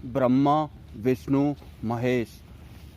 ब्रह्मा विष्णु महेश,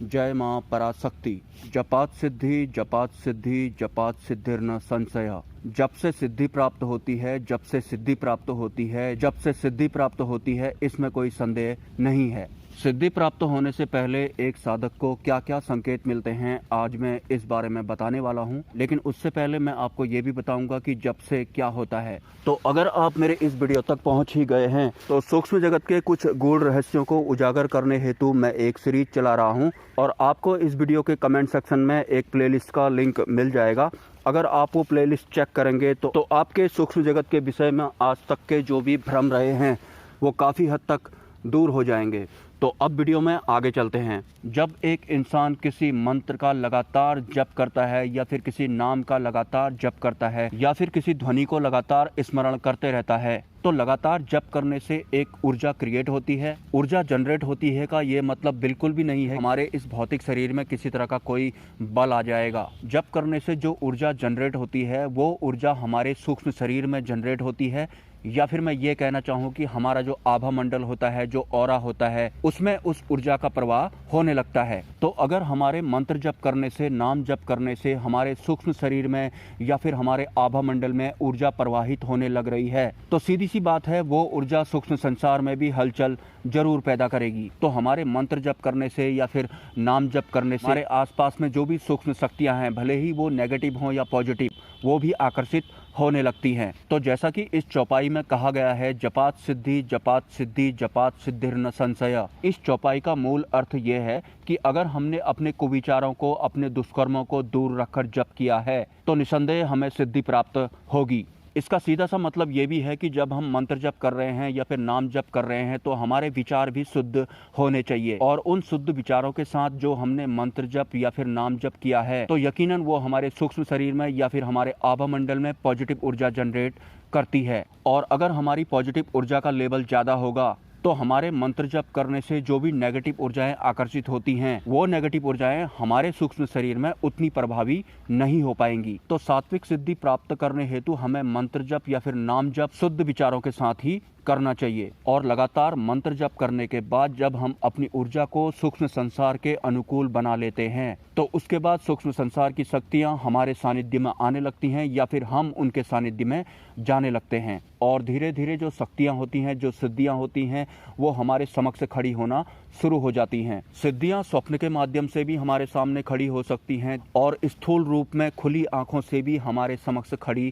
जय मां पराशक्ति। जपात सिद्धि जपात सिद्धि जपात सिद्धिर्न संशय। जब से सिद्धि प्राप्त होती है, जब से सिद्धि प्राप्त होती है, जब से सिद्धि प्राप्त होती है, इसमें कोई संदेह नहीं है। सिद्धि प्राप्त होने से पहले एक साधक को क्या क्या संकेत मिलते हैं, आज मैं इस बारे में बताने वाला हूं। लेकिन उससे पहले मैं आपको ये भी बताऊंगा कि जब से क्या होता है। तो अगर आप मेरे इस वीडियो तक पहुंच ही गए हैं तो सूक्ष्म जगत के कुछ गूढ़ रहस्यों को उजागर करने हेतु मैं एक सीरीज चला रहा हूं और आपको इस वीडियो के कमेंट सेक्शन में एक प्लेलिस्ट का लिंक मिल जाएगा। अगर आप वो प्लेलिस्ट चेक करेंगे तो आपके सूक्ष्म जगत के विषय में आज तक के जो भी भ्रम रहे हैं वो काफ़ी हद तक दूर हो जाएंगे। तो अब वीडियो में आगे चलते हैं। जब एक इंसान किसी मंत्र का लगातार जप करता है या फिर किसी नाम का लगातार जप करता है या फिर किसी ध्वनि को लगातार स्मरण करते रहता है तो लगातार जप करने से एक ऊर्जा क्रिएट होती है, ऊर्जा जनरेट होती है का ये मतलब बिल्कुल भी नहीं है हमारे इस भौतिक शरीर में किसी तरह का कोई बल आ जाएगा। जप करने से जो ऊर्जा जनरेट होती है वो ऊर्जा हमारे सूक्ष्म शरीर में जनरेट होती है, या फिर मैं ये कहना चाहूँ कि हमारा जो आभा मंडल होता है, जो ऑरा होता है, उसमें उस ऊर्जा का प्रवाह होने लगता है। तो अगर हमारे मंत्र जप करने से, नाम जप करने से हमारे सूक्ष्म शरीर में या फिर हमारे आभा मंडल में ऊर्जा प्रवाहित होने लग रही है तो सीधी सी बात है वो ऊर्जा सूक्ष्म संसार में भी हलचल जरूर पैदा करेगी। तो हमारे मंत्र जप करने से या फिर नाम जप करने से हमारे आसपास में जो भी सूक्ष्म शक्तियां हैं, भले ही वो नेगेटिव हों या पॉजिटिव, वो भी आकर्षित होने लगती हैं। तो जैसा कि इस चौपाई में कहा गया है, जपात सिद्धि जपात सिद्धि जपात सिद्धिर्न संशय। इस चौपाई का मूल अर्थ ये है कि अगर हमने अपने कुविचारों को, अपने दुष्कर्मों को दूर रखकर जप किया है तो निसंदेह हमें सिद्धि प्राप्त होगी। इसका सीधा सा मतलब ये भी है कि जब हम मंत्र जप कर रहे हैं या फिर नाम जप कर रहे हैं तो हमारे विचार भी शुद्ध होने चाहिए, और उन शुद्ध विचारों के साथ जो हमने मंत्र जप या फिर नाम जप किया है तो यकीनन वो हमारे सूक्ष्म शरीर में या फिर हमारे आभा मंडल में पॉजिटिव ऊर्जा जनरेट करती है। और अगर हमारी पॉजिटिव ऊर्जा का लेवल ज़्यादा होगा तो हमारे मंत्र जप करने से जो भी नेगेटिव ऊर्जाएं आकर्षित होती हैं वो नेगेटिव ऊर्जाएं हमारे सूक्ष्म शरीर में उतनी प्रभावी नहीं हो पाएंगी। तो सात्विक सिद्धि प्राप्त करने हेतु हमें मंत्र जप या फिर नाम जप शुद्ध विचारों के साथ ही करना चाहिए। और लगातार मंत्र जप करने के बाद जब हम अपनी ऊर्जा को सूक्ष्म संसार के अनुकूल बना लेते हैं तो उसके बाद सूक्ष्म संसार की शक्तियां हमारे सानिध्य में आने लगती हैं या फिर हम उनके सानिध्य में जाने लगते हैं, और धीरे धीरे जो शक्तियां होती हैं, जो सिद्धियां होती हैं, वो हमारे समक्ष खड़ी होना शुरू हो जाती हैं। सिद्धियां स्वप्न के माध्यम से भी हमारे सामने खड़ी हो सकती हैं और स्थूल रूप में खुली आंखों से भी हमारे समक्ष खड़ी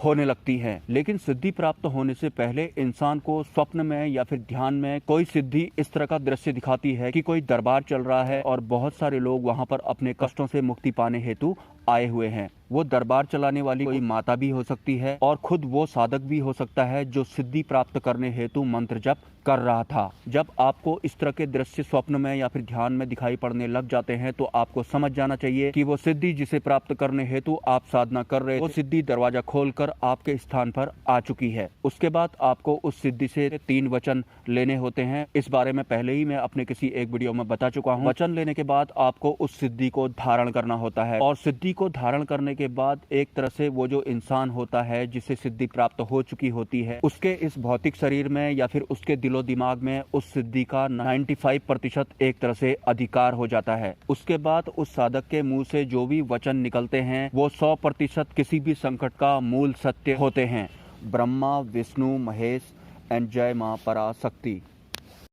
होने लगती है। लेकिन सिद्धि प्राप्त होने से पहले इंसान को स्वप्न में या फिर ध्यान में कोई सिद्धि इस तरह का दृश्य दिखाती है कि कोई दरबार चल रहा है और बहुत सारे लोग वहां पर अपने कष्टों से मुक्ति पाने हेतु आए हुए हैं। वो दरबार चलाने वाली कोई माता भी हो सकती है और खुद वो साधक भी हो सकता है जो सिद्धि प्राप्त करने हेतु मंत्र जप कर रहा था। जब आपको इस तरह के दृश्य स्वप्न में या फिर ध्यान में दिखाई पड़ने लग जाते हैं तो आपको समझ जाना चाहिए कि वो सिद्धि जिसे प्राप्त करने हेतु आप साधना कर रहे थे, वो सिद्धि दरवाजा खोलकर आपके स्थान पर आ चुकी है। उसके बाद आपको उस सिद्धि से 3 वचन लेने होते हैं। इस बारे में पहले ही मैं अपने किसी एक वीडियो में बता चुका हूँ। वचन लेने के बाद आपको उस सिद्धि को धारण करना होता है, और सिद्धि को धारण करने के बाद एक तरह से वो जो इंसान होता है जिसे सिद्धि प्राप्त हो चुकी होती है, उसके इस भौतिक शरीर में या फिर उसके दिलो दिमाग में उस सिद्धि का 95% एक तरह से अधिकार हो जाता है। उसके बाद उस साधक के मुंह से जो भी वचन निकलते हैं वो 100% किसी भी संकट का मूल सत्य होते हैं। ब्रह्मा विष्णु महेश एंड जय मां पराशक्ति।